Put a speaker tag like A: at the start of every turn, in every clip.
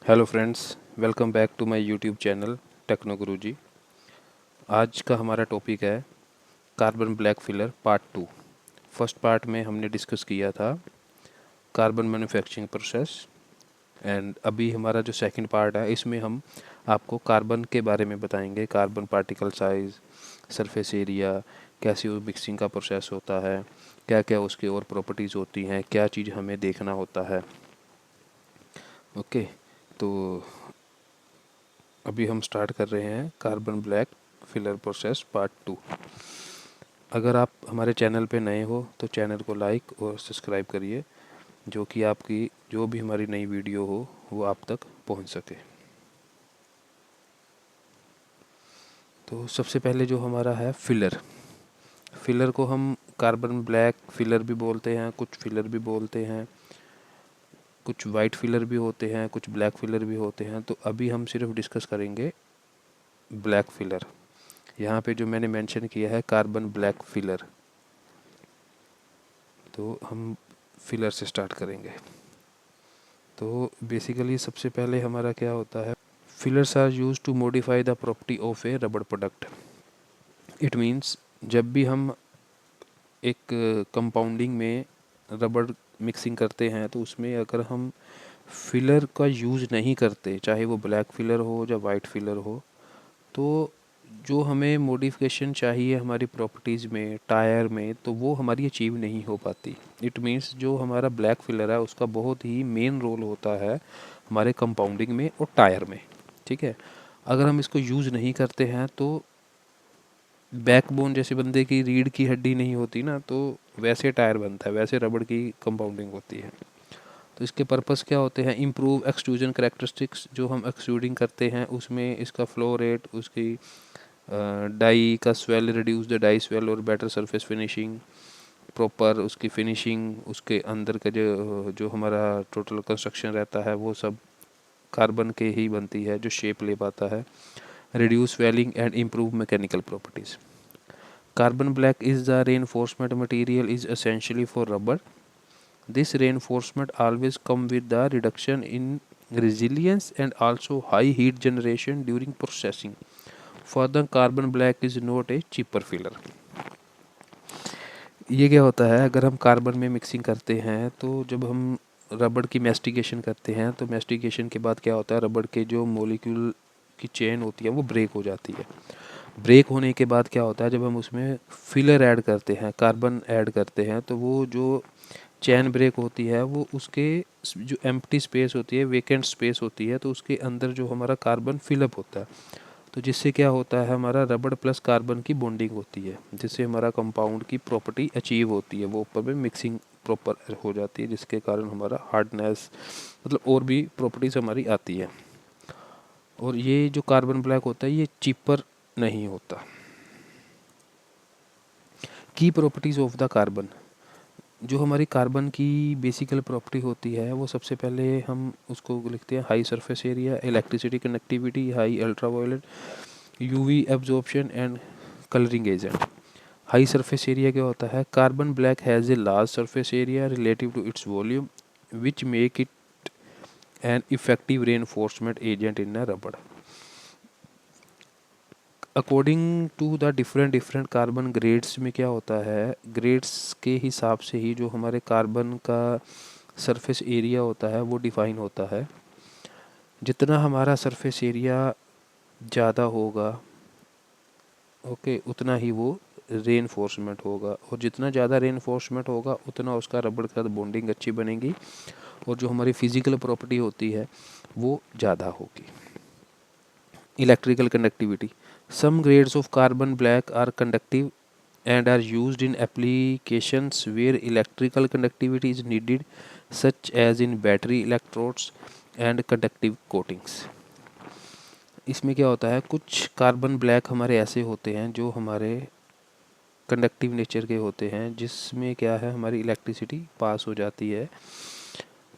A: Hello friends, welcome back to my YouTube channel techno Guruji. आज का हमारा टॉपिक है carbon black filler part 2। First part में हमने डिस्कस किया था कार्बन मैन्युफैक्चरिंग प्रोसेस एंड अभी हमारा जो सेकंड पार्ट है इसमें हम आपको कार्बन के बारे में बताएंगे। Carbon particle size, surface area, कैसे वो मिक्सिंग का प्रोसेस होता है, क्या क्या उसकी और प्रॉपर्टीज़ होती हैं, क्या चीज़ हमें देखना होता है। ओके, तो अभी हम स्टार्ट कर रहे हैं carbon black filler process part 2। अगर आप हमारे चैनल पे नए हो तो चैनल को लाइक और सब्सक्राइब करिए, जो कि आपकी जो भी हमारी नई वीडियो हो वो आप तक पहुंच सके। तो सबसे पहले जो हमारा है फिलर, फिलर को हम कार्बन ब्लैक फिलर भी बोलते हैं, कुछ फिलर भी बोलते हैं, कुछ वाइट फिलर भी होते हैं, कुछ ब्लैक फिलर भी होते हैं। तो अभी हम सिर्फ डिस्कस करेंगे ब्लैक फिलर। यहाँ पे जो मैंने मेंशन किया है कार्बन ब्लैक फिलर, तो हम फिलर से स्टार्ट करेंगे। तो बेसिकली सबसे पहले हमारा क्या होता है, fillers are use to modify the property of a rubber product. It means जब भी हम एक कंपाउंडिंग में रबड़ मिक्सिंग करते हैं तो उसमें अगर हम फिलर का यूज़ नहीं करते, चाहे वो ब्लैक फिलर हो या वाइट फिलर हो, तो जो हमें मॉडिफिकेशन चाहिए हमारी प्रॉपर्टीज़ में, टायर में, तो वो हमारी अचीव नहीं हो पाती। इट मीन्स जो हमारा ब्लैक फिलर है उसका बहुत ही मेन रोल होता है हमारे कंपाउंडिंग में और टायर में। ठीक है, अगर हम इसको यूज़ नहीं करते हैं तो बैकबोन जैसे बंदे की रीढ़ की हड्डी नहीं होती ना, तो वैसे टायर बनता है, वैसे रबड़ की कंपाउंडिंग होती है। तो इसके पर्पस क्या होते हैं, इम्प्रूव एक्सट्रूजन करेक्टरिस्टिक्स। जो हम एक्सट्रूडिंग करते हैं उसमें इसका फ्लो रेट, उसकी डाई का swell, reduce the die swell और बेटर सरफेस फिनिशिंग, प्रॉपर उसकी फिनिशिंग, उसके अंदर का जो जो हमारा टोटल कंस्ट्रक्शन रहता है वो सब कार्बन के ही बनती है, जो शेप ले पाता है। Reduce swelling and improve mechanical properties. Carbon black is the reinforcement material is essentially for rubber. This reinforcement always come with the reduction in resilience and also high heat generation during processing. Further, carbon black is not a cheaper filler. ये क्या होता है, अगर हम carbon में mixing करते हैं तो जब हम रबड़ की मेस्टिगेशन करते हैं तो मेस्टिगेशन के बाद क्या होता है, रबड़ के जो मॉलिक्यूल की चेन होती है वो ब्रेक हो जाती है। ब्रेक होने के बाद क्या होता है, जब हम उसमें फिलर ऐड करते हैं, कार्बन ऐड करते हैं, तो वो जो चैन ब्रेक होती है वो उसके जो एम्प्टी स्पेस होती है, वेकेंट स्पेस होती है, तो उसके अंदर जो हमारा कार्बन फिलअप होता है, तो जिससे क्या होता है, हमारा रबड़ प्लस कार्बन की बॉन्डिंग होती है, जिससे हमारा कंपाउंड की प्रॉपर्टी अचीव होती है, वो ऊपर में मिक्सिंग प्रॉपर हो जाती है, जिसके कारण हमारा हार्डनेस मतलब और भी प्रॉपर्टीज़ हमारी आती है। और ये जो कार्बन ब्लैक होता है ये चीपर नहीं होता। की प्रॉपर्टीज़ ऑफ द कार्बन, जो हमारी कार्बन की बेसिकल प्रॉपर्टी होती है वो सबसे पहले हम उसको लिखते हैं high surface area, electricity conductivity, high ultraviolet, UV absorption and colouring agent. High surface area क्या होता है, carbon black has a large surface area relative to its volume which make it an effective reinforcement agent in a rubber. According to the different different carbon grades में क्या होता है, grades के हिसाब से ही जो हमारे कार्बन का सरफेस एरिया होता है वो डिफाइन होता है। जितना हमारा सरफेस एरिया ज़्यादा होगा, ओके, उतना ही वो रेनफोर्समेंट होगा, और जितना ज़्यादा रेनफोर्समेंट होगा उतना उसका रबड़ के साथ बॉन्डिंग अच्छी बनेगी, और जो हमारी फिजिकल प्रॉपर्टी होती है वो ज़्यादा होगी। Electrical conductivity, some grades of carbon black are conductive and are used in applications where electrical conductivity is needed, such as in battery electrodes and conductive coatings. इसमें क्या होता है, कुछ कार्बन ब्लैक हमारे ऐसे होते हैं जो हमारे कंडक्टिव नेचर के होते हैं, जिसमें क्या है हमारी इलेक्ट्रिसिटी पास हो जाती है।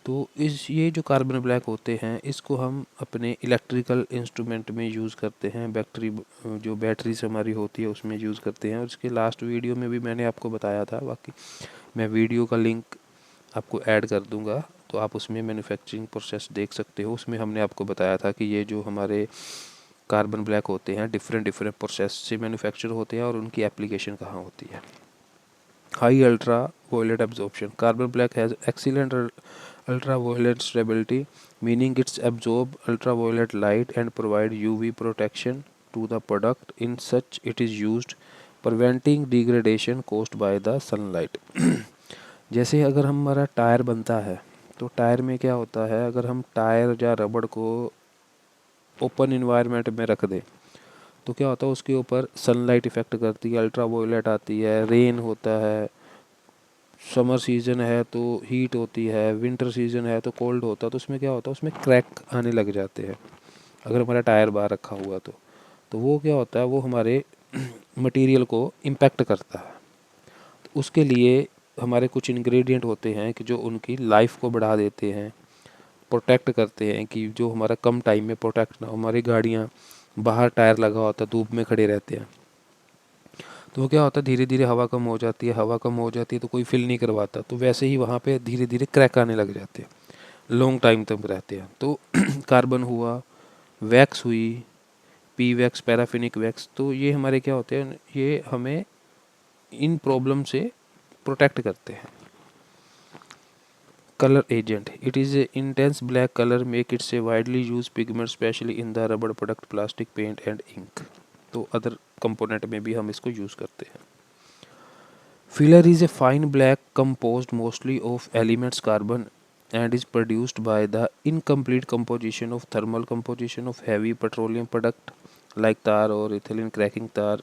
A: तो ये जो कार्बन ब्लैक होते हैं इसको हम अपने इलेक्ट्रिकल इंस्ट्रूमेंट में यूज़ करते हैं, जो बैटरीज हमारी होती है उसमें यूज़ करते हैं। और इसके लास्ट वीडियो में भी मैंने आपको बताया था, बाकी मैं वीडियो का लिंक आपको ऐड कर दूंगा तो आप उसमें मैन्युफैक्चरिंग प्रोसेस देख सकते हो। उसमें हमने आपको बताया था कि ये जो हमारे कार्बन ब्लैक होते हैं डिफरेंट डिफरेंट प्रोसेस से मैन्युफैक्चर होते हैं और उनकी एप्लीकेशन कहाँ होती है। High ultra violet absorption, carbon black has excellent ultra violet stability, meaning its absorb ultra violet light and provide UV protection to the product. In such it is used preventing degradation caused by the sunlight. जैसे अगर हमारा tyre बनता है तो tyre में क्या होता है, अगर हम टायर या रबड़ को ओपन इन्वायरमेंट में रख दें तो क्या होता है, उसके ऊपर सनलाइट इफ़ेक्ट करती है, अल्ट्रा वायलेट आती है, रेन होता है, समर सीज़न है तो हीट होती है, विंटर सीज़न है तो कोल्ड होता है, तो उसमें क्या होता है, उसमें क्रैक आने लग जाते हैं अगर हमारा टायर बाहर रखा हुआ तो वो क्या होता है, वो हमारे मटेरियल को इम्पैक्ट करता है। तो उसके लिए हमारे कुछ इंग्रेडिएंट होते हैं कि जो उनकी लाइफ को बढ़ा देते हैं, प्रोटेक्ट करते हैं कि जो हमारा कम टाइम में प्रोटेक्ट ना हो। हमारी गाड़ियाँ बाहर टायर लगा होता है, धूप में खड़े रहते हैं, तो वो क्या होता है, धीरे धीरे हवा कम हो जाती है, हवा कम हो जाती है तो कोई फिल नहीं करवाता, तो वैसे ही वहाँ पे धीरे धीरे क्रैक आने लग जाते हैं, लॉन्ग टाइम तक रहते हैं। तो कार्बन हुआ, वैक्स हुई, पी वैक्स, पैराफिनिक वैक्स, तो ये हमारे क्या होते हैं, ये हमें इन प्रॉब्लम से प्रोटेक्ट करते हैं। Colour agent, it is a intense black colour make its a widely use pigment specially in the rubber product, plastic, paint and ink. तो अदर कंपोनेंट में भी हम इसको यूज़ करते हैं। Filler is a fine black composed mostly of elements carbon and is produced by the incomplete composition of thermal composition of heavy petroleum product like tar or ethylene cracking tar.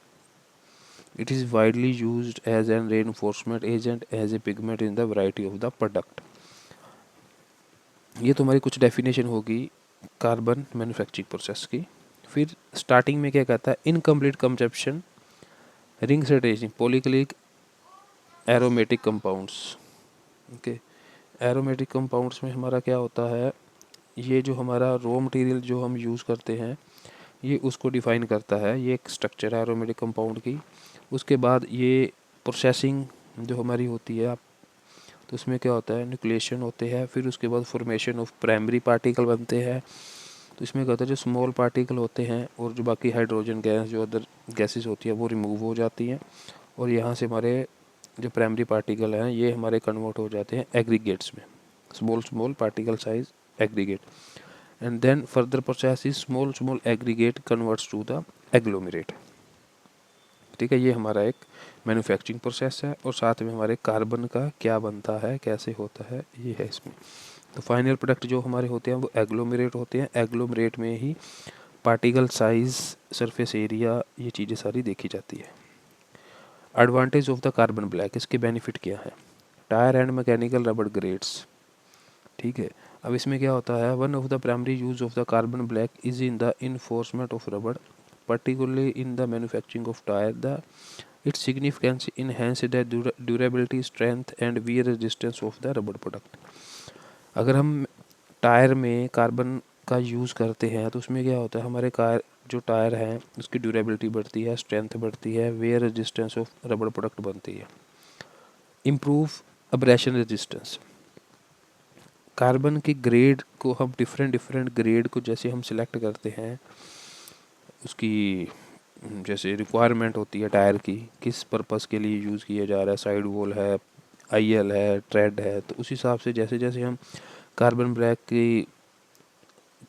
A: It is widely used as an reinforcement agent as a pigment in the variety of the product. ये तुम्हारी कुछ definition होगी carbon manufacturing process की। फिर starting में क्या कहता है, इनकम्प्लीट कंजप्शन, रिंग सेटेशन, polycyclic aromatic compounds. Okay, aromatic compounds में हमारा क्या होता है, ये जो हमारा रॉ मटेरियल जो हम यूज़ करते हैं ये उसको डिफ़ाइन करता है, ये एक स्ट्रक्चर है एरोमेटिक कंपाउंड की। उसके बाद ये प्रोसेसिंग जो हमारी होती है आप, तो उसमें क्या होता है, न्यूक्लिएशन होते हैं, फिर उसके बाद फॉर्मेशन ऑफ प्राइमरी पार्टिकल बनते हैं। तो इसमें क्या होता है, जो स्मॉल पार्टिकल होते हैं और जो बाकी हाइड्रोजन गैस जो अदर गैसेस होती है वो रिमूव हो जाती हैं, और यहाँ से हमारे जो प्राइमरी पार्टिकल हैं ये हमारे कन्वर्ट हो जाते हैं एग्रीगेट्स में, small small particle size aggregate, and then further process is small aggregate converts to the agglomerate। ठीक है, ये हमारा एक मैन्युफैक्चरिंग प्रोसेस है, और साथ में हमारे कार्बन का क्या बनता है, कैसे होता है, ये है इसमें। तो फाइनल प्रोडक्ट जो हमारे होते हैं वो एग्लोमरेट होते हैं। एग्लोमरेट में ही पार्टिकल साइज, सरफेस एरिया, ये चीज़ें सारी देखी जाती है। Advantage of the carbon black, इसके बेनिफिट क्या है, टायर एंड मैकेनिकल रबड़ ग्रेड्स। ठीक है, अब इसमें क्या होता है, one of the primary use of the carbon black is in the enforcement of रबड़, particularly in the manufacturing of tire. The its significance enhance the durability, strength and wear resistance of the rubber product। अगर हम tyre में carbon का use करते हैं तो उसमें क्या होता है, हमारे कार जो टायर हैं उसकी ड्यूरेबिलिटी बढ़ती है, स्ट्रेंथ बढ़ती है, वेयर रेजिस्टेंस ऑफ रबड़ प्रोडक्ट बनती है। इम्प्रूव अब्रेशन रेजिस्टेंस, कार्बन की ग्रेड को हम डिफरेंट डिफरेंट ग्रेड को जैसे हम सिलेक्ट करते हैं, उसकी जैसे रिक्वायरमेंट होती है टायर की, किस पर्पस के लिए यूज़ किया जा रहा है, साइड वॉल है, आईएल है, ट्रेड है, तो उस हिसाब से जैसे जैसे हम कार्बन ब्लैक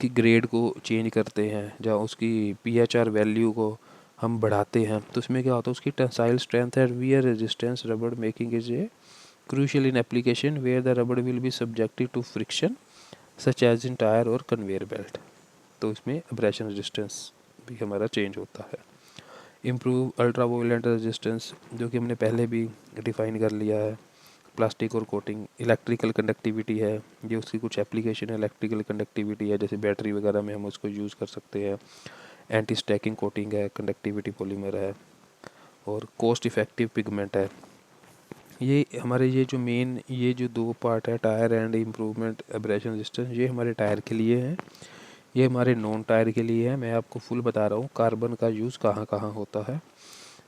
A: की ग्रेड को चेंज करते हैं या उसकी पीएचआर वैल्यू को हम बढ़ाते हैं, तो उसमें क्या होता है, उसकी tensile strength and wear resistance rubber making is a crucial in application where the rubber will be subjected to friction such as in tire और conveyor belt। तो इसमें abrasion resistance भी हमारा चेंज होता है। इम्प्रूव अल्ट्रा वायलेट रेजिस्टेंस, जो कि हमने पहले भी डिफ़ाइन कर लिया है, प्लास्टिक और कोटिंग। इलेक्ट्रिकल कंडक्टिविटी है, ये उसकी कुछ एप्लीकेशन है, इलेक्ट्रिकल कंडक्टिविटी है, जैसे बैटरी वगैरह में हम उसको यूज़ कर सकते हैं। एंटी स्टैकिंग कोटिंग है, कंडक्टिविटी पॉलीमर है, और कॉस्ट इफेक्टिव पिगमेंट है। ये हमारे ये जो मेन ये जो दो पार्ट है, tyre and improvement abrasion resistance, ये हमारे टायर के लिए है, ये हमारे नॉन टायर के लिए है। मैं आपको फुल बता रहा हूँ कार्बन का यूज़ कहाँ कहाँ होता है।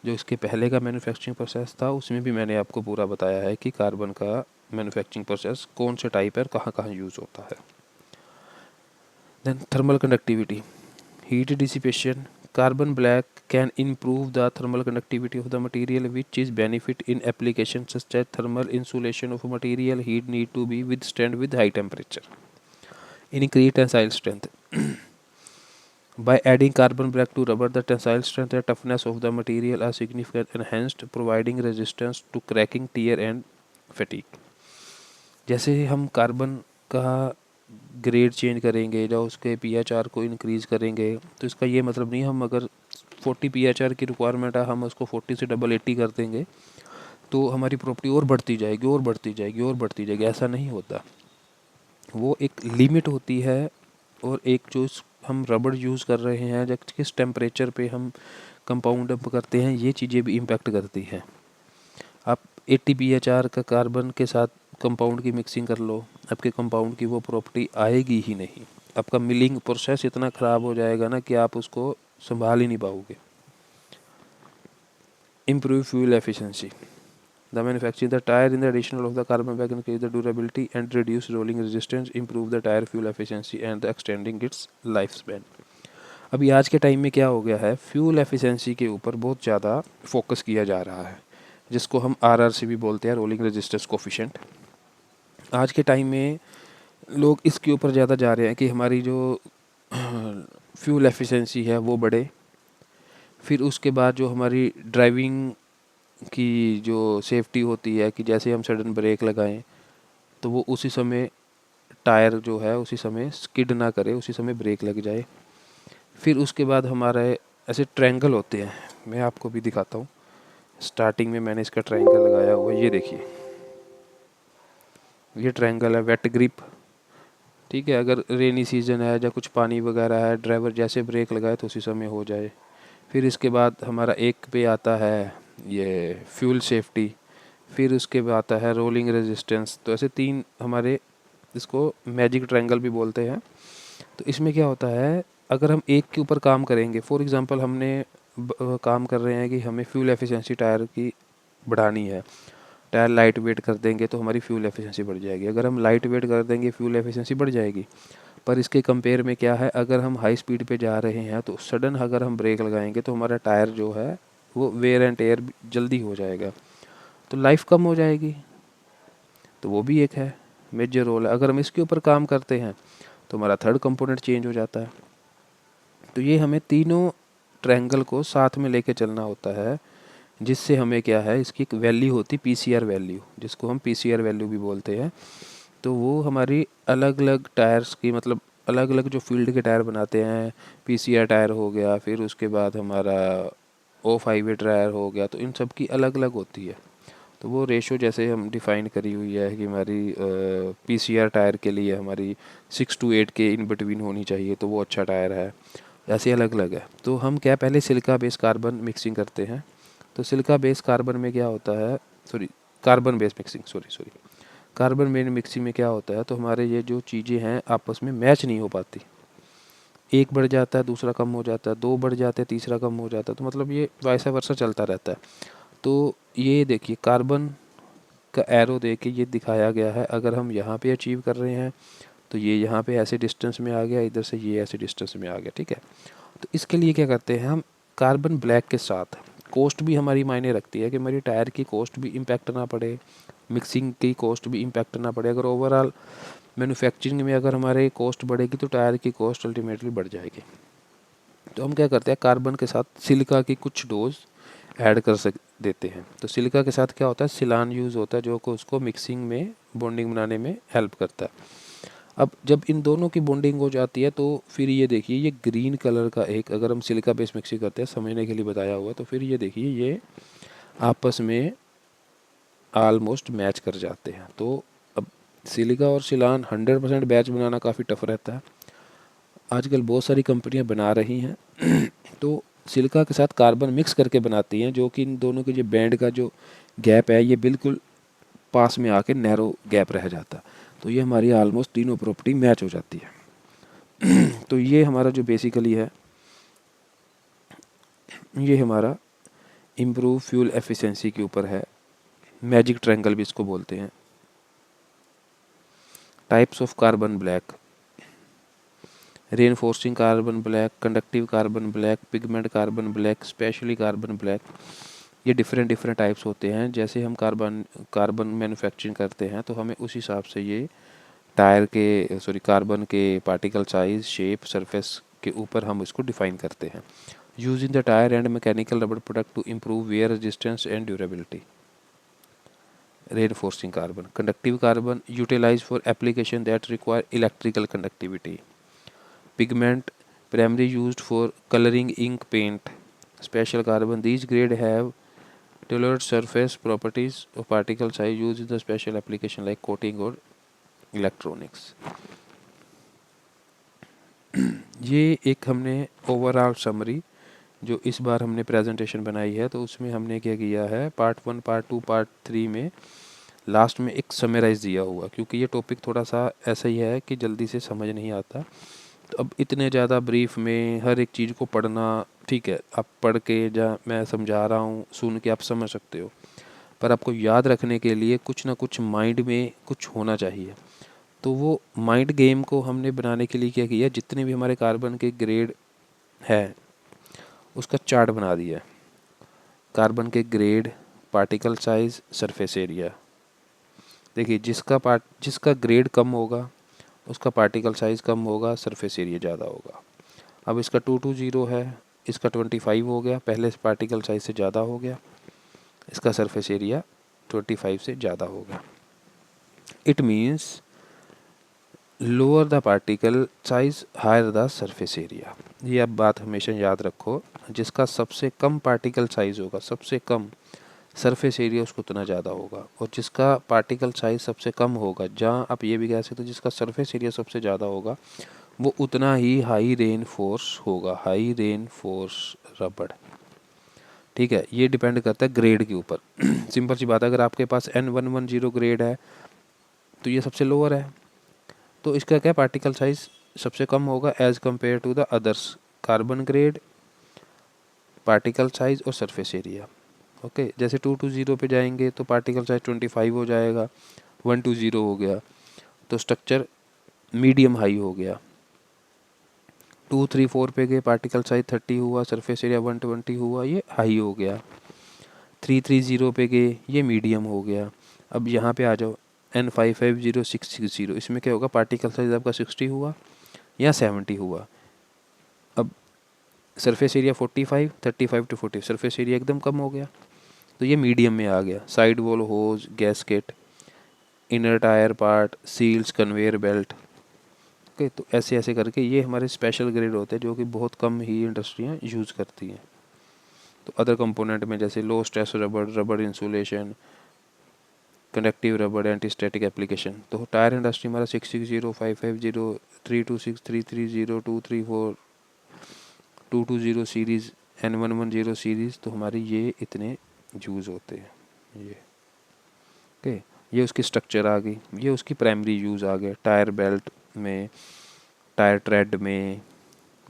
A: जो इसके पहले का मैन्युफैक्चरिंग प्रोसेस था उसमें भी मैंने आपको पूरा बताया है कि कार्बन का मैन्युफैक्चरिंग प्रोसेस कौन से टाइप है, कहाँ कहाँ यूज़ होता है। Then thermal conductivity, heat dissipation. Carbon black can improve the thermal conductivity of the material, which is benefit in applications such as thermal insulation of material. Heat need to be withstand with high temperature. Increase tensile strength. By adding carbon black to rubber, the tensile strength and toughness of the material are significantly enhanced, providing resistance to cracking, tear and fatigue. जैसे हम carbon का grade change करेंगे या उसके पीएचआर को increase करेंगे, तो इसका ये मतलब नहीं हम अगर 40 पीएचआर की रिक्वायरमेंट है हम उसको 40 से डबल 80 कर देंगे तो हमारी प्रॉपर्टी और बढ़ती जाएगी और बढ़ती जाएगी और बढ़ती जाएगी, ऐसा नहीं होता। वो एक लिमिट होती है। और एक जो हम रबड़ यूज़ कर रहे हैं या किस टेम्परेचर पे हम कंपाउंड अप करते हैं, ये चीज़ें भी इम्पेक्ट करती हैं। आप 80 पीएचआर का कार्बन के साथ कंपाउंड की मिक्सिंग कर लो, आपके कंपाउंड की वो प्रॉपर्टी आएगी ही नहीं। आपका मिलिंग प्रोसेस इतना ख़राब हो जाएगा ना कि आप उसको संभाल ही नहीं पाओगे। Improve fuel efficiency, the manufacturing the tyre in the additional of the carbon back increase the durability and reduce rolling resistance, improve the tyre fuel efficiency and the extending its life span. अभी आज के time में क्या हो गया है, fuel efficiency के ऊपर बहुत ज़्यादा फोकस किया जा रहा है, जिसको हम RRC भी बोलते हैं, रोलिंग रेजिस्टेंस कोफिशिएंट। आज के टाइम में लोग इसके ऊपर ज़्यादा जा रहे हैं कि हमारी जो फ्यूल एफिशिएंसी है वो बढ़े। फिर उसके बाद जो हमारी ड्राइविंग की जो सेफ्टी होती है कि जैसे हम सडन ब्रेक लगाएं तो वो उसी समय टायर जो है उसी समय स्किड ना करे, उसी समय ब्रेक लग जाए। फिर उसके बाद हमारे ऐसे ट्रायंगल होते हैं, मैं आपको भी दिखाता हूँ। स्टार्टिंग में मैंने इसका ट्रायंगल लगाया हुआ, ये देखिए ये ट्रायंगल है वेट ग्रिप, ठीक है। अगर रेनी सीजन है या कुछ पानी वगैरह है, ड्राइवर जैसे ब्रेक लगाए तो उसी समय हो जाए। फिर इसके बाद हमारा एक पे आता है ये फ्यूल सेफ्टी, फिर उसके बाद आता है रोलिंग रेजिस्टेंस। तो ऐसे तीन हमारे, इसको मैजिक ट्रायंगल भी बोलते हैं। तो इसमें क्या होता है, अगर हम एक के ऊपर काम करेंगे, फॉर एग्जांपल हमने काम कर रहे हैं कि हमें फ्यूल एफिशिएंसी टायर की बढ़ानी है, टायर लाइट वेट कर देंगे तो हमारी फ्यूल एफिशिएंसी बढ़ जाएगी। अगर हम लाइट वेट कर देंगे फ्यूल एफिशिएंसी बढ़ जाएगी। पर इसके कंपेयर में क्या है, अगर हम हाई स्पीड पे जा रहे हैं तो सडन अगर हम ब्रेक लगाएंगे तो हमारा टायर जो है वो वेयर एंड टेयर जल्दी हो जाएगा, तो लाइफ कम हो जाएगी। तो वो भी एक है मेजर रोल है। अगर हम इसके ऊपर काम करते हैं तो हमारा थर्ड कंपोनेंट चेंज हो जाता है। तो ये हमें तीनों ट्रायंगल को साथ में लेके चलना होता है, जिससे हमें क्या है, इसकी एक वैल्यू होती पीसीआर वैल्यू, जिसको हम पीसीआर वैल्यू भी बोलते हैं। तो वो हमारी अलग अलग टायर्स की, मतलब अलग अलग जो फील्ड के टायर बनाते हैं, पीसीआर टायर हो गया, फिर उसके बाद हमारा O5 टायर हो गया, तो इन सब की अलग अलग होती है। तो वो रेशो जैसे हम डिफ़ाइन करी हुई है कि हमारी पीसीआर टायर के लिए हमारी 6 to 8 के इन बिटवीन होनी चाहिए, तो वो अच्छा टायर है। ऐसे अलग अलग है। तो हम क्या पहले सिलिका बेस कार्बन मिक्सिंग करते हैं। तो सिलिका बेस कार्बन में क्या होता है, sorry carbon base mixing, sorry carbon base mixing में क्या होता है, तो हमारे ये जो चीज़ें हैं आपस में मैच नहीं हो पाती। एक बढ़ जाता है दूसरा कम हो जाता है, दो बढ़ जाते हैं तीसरा कम हो जाता है, तो मतलब ये वैसा वर्षा चलता रहता है। तो ये देखिए कार्बन का एरो दे के ये दिखाया गया है, अगर हम यहाँ पे अचीव कर रहे हैं तो ये यहाँ पे ऐसे डिस्टेंस में आ गया, इधर से ये ऐसे डिस्टेंस में आ गया, ठीक है। तो इसके लिए क्या करते हैं हम, कार्बन ब्लैक के साथ कॉस्ट भी हमारी मायने रखती है कि हमारी टायर की कॉस्ट भी इम्पैक्ट ना पड़े, मिक्सिंग की कॉस्ट भी इम्पैक्ट ना पड़े। अगर ओवरऑल मैन्युफैक्चरिंग में अगर हमारे कॉस्ट बढ़ेगी तो टायर की कॉस्ट अल्टीमेटली बढ़ जाएगी। तो हम क्या करते हैं, कार्बन के साथ सिलिका की कुछ डोज ऐड कर सक देते हैं। तो सिलिका के साथ क्या होता है, सिलान यूज़ होता है जो को उसको मिक्सिंग में बॉन्डिंग बनाने में हेल्प करता है। अब जब इन दोनों की बॉन्डिंग हो जाती है तो फिर ये देखिए ये ग्रीन कलर का एक, अगर हम सिलिका बेस मिक्सिंग करते हैं समझने के लिए बताया हुआ, तो फिर ये देखिए ये आपस में ऑलमोस्ट मैच कर जाते हैं। तो अब सिलिका और सिलान 100% बैच बनाना काफ़ी टफ रहता है। आजकल बहुत सारी कंपनियां बना रही हैं तो सिलिका के साथ कार्बन मिक्स करके बनाती हैं, जो कि इन दोनों के जो बैंड का जो गैप है ये बिल्कुल पास में आके नैरो गैप रह जाता है। तो ये हमारी ऑलमोस्ट तीनों प्रॉपर्टी मैच हो जाती है। तो ये हमारा जो बेसिकली है, ये हमारा इम्प्रूव फ्यूल एफिशिएंसी के ऊपर है। मैजिक ट्रायंगल भी इसको बोलते हैं। Types of carbon black: reinforcing carbon black, conductive carbon black, pigment carbon black, specially carbon black। ये डिफरेंट डिफरेंट टाइप्स होते हैं। जैसे हम कार्बन मैन्युफैक्चरिंग करते हैं तो हमें उस हिसाब से ये कार्बन के पार्टिकल साइज, शेप, सरफेस के ऊपर हम इसको डिफाइन करते हैं। Using the tyre and mechanical rubber product to improve wear resistance and durability. reinforcing carbon, conductive carbon utilized for application that require electrical conductivity, pigment primarily used for coloring ink, paint, special carbon, these grade have tailored surface properties of particle size used in the special application like coating or electronics। ये एक हमने overall summary जो इस बार हमने presentation बनाई है, तो उसमें हमने क्या किया है, पार्ट 1, पार्ट 2, पार्ट 3 में लास्ट में एक समराइज़ दिया हुआ, क्योंकि ये टॉपिक थोड़ा सा ऐसा ही है कि जल्दी से समझ नहीं आता। तो अब इतने ज़्यादा ब्रीफ में हर एक चीज़ को पढ़ना, ठीक है आप पढ़ के मैं समझा रहा हूँ, सुन के आप समझ सकते हो, पर आपको याद रखने के लिए कुछ ना कुछ माइंड में कुछ होना चाहिए। तो वो माइंड गेम को हमने बनाने के लिए क्या किया, जितने भी हमारे कार्बन के ग्रेड है उसका चार्ट बना दिया। कार्बन के grade, particle size, surface area. देखिए जिसका ग्रेड कम होगा उसका पार्टिकल साइज कम होगा, सरफेस एरिया ज़्यादा होगा। अब इसका 220 है, इसका 25 हो गया, पहले पार्टिकल साइज से ज़्यादा हो गया, इसका सरफेस एरिया 25 से ज़्यादा हो गया। It means lower the particle size higher the surface area. ये अब बात हमेशा याद रखो, जिसका सबसे कम पार्टिकल साइज होगा, सबसे कम सरफेस एरिया, उसको उतना ज़्यादा होगा। और जिसका पार्टिकल साइज सबसे कम होगा, जहाँ आप ये भी कह सकते हो जिसका सरफेस एरिया सबसे ज़्यादा होगा, वो उतना ही हाई रेन फोर्स होगा, हाई रेन फोर्स रबड़। ठीक है, ये डिपेंड करता है ग्रेड के ऊपर। सिंपल सी बात है, अगर आपके पास N110 ग्रेड है तो ये सबसे लोअर है, तो इसका क्या पार्टिकल साइज सबसे कम होगा as compare to the others. Carbon grade, particle size और सरफेस एरिया। ओके, जैसे 220 पे जाएंगे तो पार्टिकल साइज 25 हो जाएगा, 120 हो गया तो स्ट्रक्चर मीडियम हाई हो गया। 234 पे गए, पार्टिकल साइज 30 हुआ, सरफेस एरिया 120 हुआ, ये हाई हो गया। 330 पे गए, ये मीडियम हो गया। अब यहाँ पे आ जाओ, N550, 660, इसमें क्या होगा, पार्टिकल साइज आपका 60 हुआ या 70 हुआ। अब surface area 45, 35 to 40, surface area एकदम कम हो गया, तो ये मीडियम में आ गया। Side wall hose, gasket, inner tyre part, seals, conveyor belt. Okay, तो ऐसे ऐसे करके ये हमारे स्पेशल ग्रेड होते हैं जो कि बहुत कम ही इंडस्ट्रियाँ यूज़ करती हैं। तो अदर कंपोनेंट में जैसे लो स्ट्रेस रबड़, रबड़ इंसुलेशन, कंडक्टिव रबड़, एंटी स्टैटिक एप्लीकेशन। तो टायर इंडस्ट्री हमारा 660, 550, 326, 330, 234, 220 सीरीज़, N110 सीरीज़, तो हमारी ये इतने यूज़ होते हैं। ये ओके, ये उसकी स्ट्रक्चर आ गई, ये उसकी प्राइमरी यूज़ आ गया। टायर बेल्ट में, टायर ट्रेड में,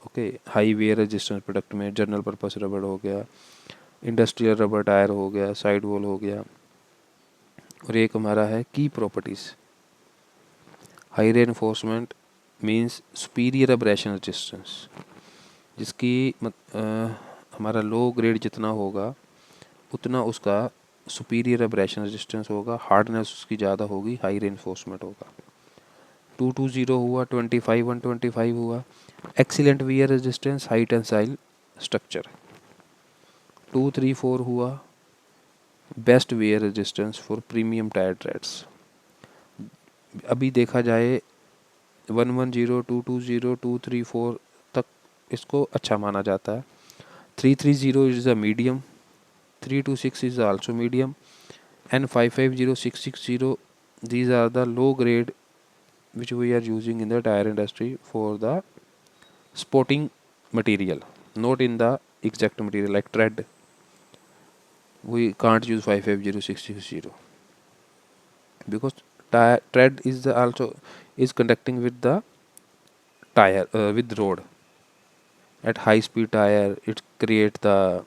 A: okay, high wear resistance product में, जनरल पर्पस रबड़ हो गया, इंडस्ट्रियल रबर टायर हो गया, साइड वॉल हो गया। और एक हमारा है की properties. High reinforcement means superior abrasion resistance, जिसकी हमारा लो ग्रेड जितना होगा उतना उसका सुपीरियर अब्रेशन रेजिस्टेंस होगा, हार्डनेस उसकी ज़्यादा होगी, हाई रेनफोर्समेंट होगा। 220 हुआ, 25, 125 हुआ, excellent wear resistance, high tensile structure. 234 हुआ, best wear resistance for premium tyre treads. अभी देखा जाए 110, 220, 234 तक इसको अच्छा माना जाता है। 330 is a medium, 326 is also medium, N550, 660, these are the low grade which we are using in the tire industry for the sporting material, not in the exact material like tread. We can't use 550, 660 because tread is also is conducting with the tire, with road. At high speed tire it create the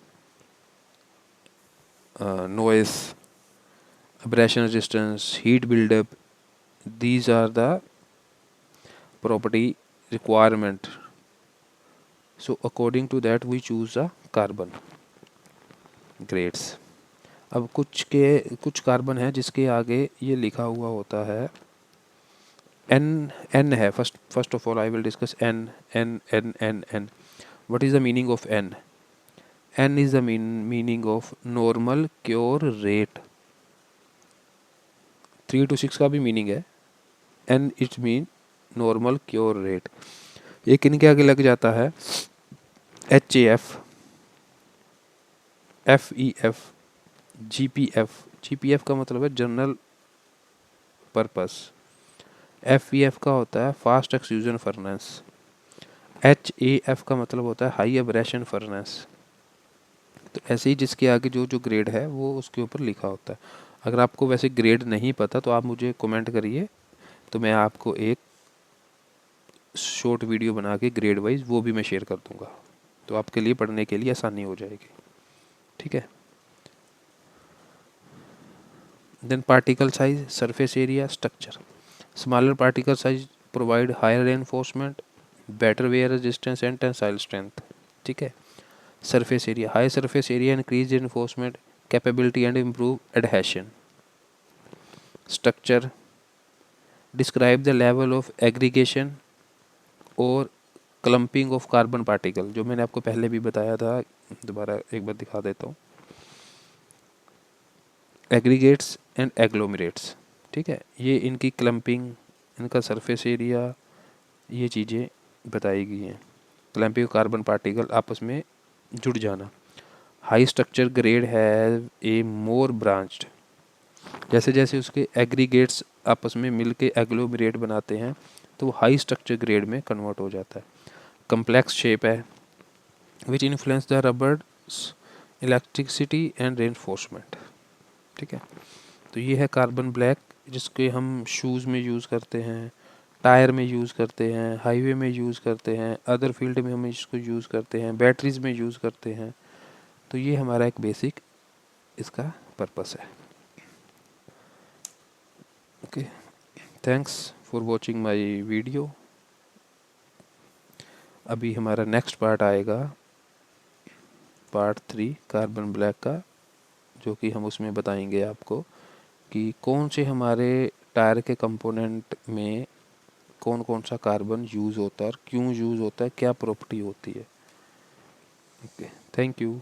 A: noise, abrasion resistance, heat buildup. These are the property requirement. So according to that we choose a carbon grades. अब कुछ carbon है जिसके आगे ये लिखा हुआ होता है N है. First of all I will discuss N. What is the meaning of N? N is the meaning of normal cure rate. 3 to 6 का भी मीनिंग है. N it mean normal cure rate. एक इनके आगे लग जाता है HAF, FEF, GPF का मतलब है जनरल पर्पस. FEF का होता है फास्ट एक्सट्रूजन फर्नेस. HAF का मतलब होता है हाई एब्रेशन फर्नेस. तो ऐसे ही जिसके आगे जो ग्रेड है वो उसके ऊपर लिखा होता है. अगर आपको वैसे ग्रेड नहीं पता तो आप मुझे कमेंट करिए, तो मैं आपको एक शॉर्ट वीडियो बना के ग्रेड वाइज वो भी मैं शेयर कर दूंगा, तो आपके लिए पढ़ने के लिए आसानी हो जाएगी. ठीक है. Then particle size, surface area, structure. Smaller particle size provide higher reinforcement, better wear resistance and tensile strength. ठीक है. Surface area, high surface area increase reinforcement capability and improve adhesion. Structure, describe the level of aggregation और clumping of carbon particle, जो मैंने आपको पहले भी बताया था, दोबारा एक बार दिखा देता हूँ. Aggregates and agglomerates. ठीक है. ये इनकी क्लम्पिंग, इनका सरफेस एरिया, ये चीज़ें बताई गई हैं. क्लम्पिंग कार्बन पार्टिकल आपस में जुड़ जाना. हाई स्ट्रक्चर ग्रेड है ए मोर ब्रांच्ड. जैसे जैसे उसके एग्रीगेट्स आपस में मिल के एग्लोमरेट बनाते हैं तो वो हाई स्ट्रक्चर ग्रेड में कन्वर्ट हो जाता है. कम्प्लेक्स शेप है which influence the rubbers electricity and reinforcement. ठीक है. तो ये है कार्बन ब्लैक, जिसके हम शूज़ में यूज़ करते हैं, टायर में यूज़ करते हैं, हाईवे में यूज़ करते हैं, अदर फील्ड में हम इसको यूज़ करते हैं, बैटरीज में यूज़ करते हैं. तो ये हमारा एक बेसिक इसका पर्पस है. Okay, thanks for watching my video. अभी हमारा नेक्स्ट पार्ट आएगा, पार्ट 3 कार्बन ब्लैक का, जो कि हम उसमें बताएंगे आपको कि कौन से हमारे टायर के कंपोनेंट में कौन कौन सा कार्बन यूज़ होता है और क्यों यूज़ होता है, क्या प्रॉपर्टी होती है. Okay, thank you.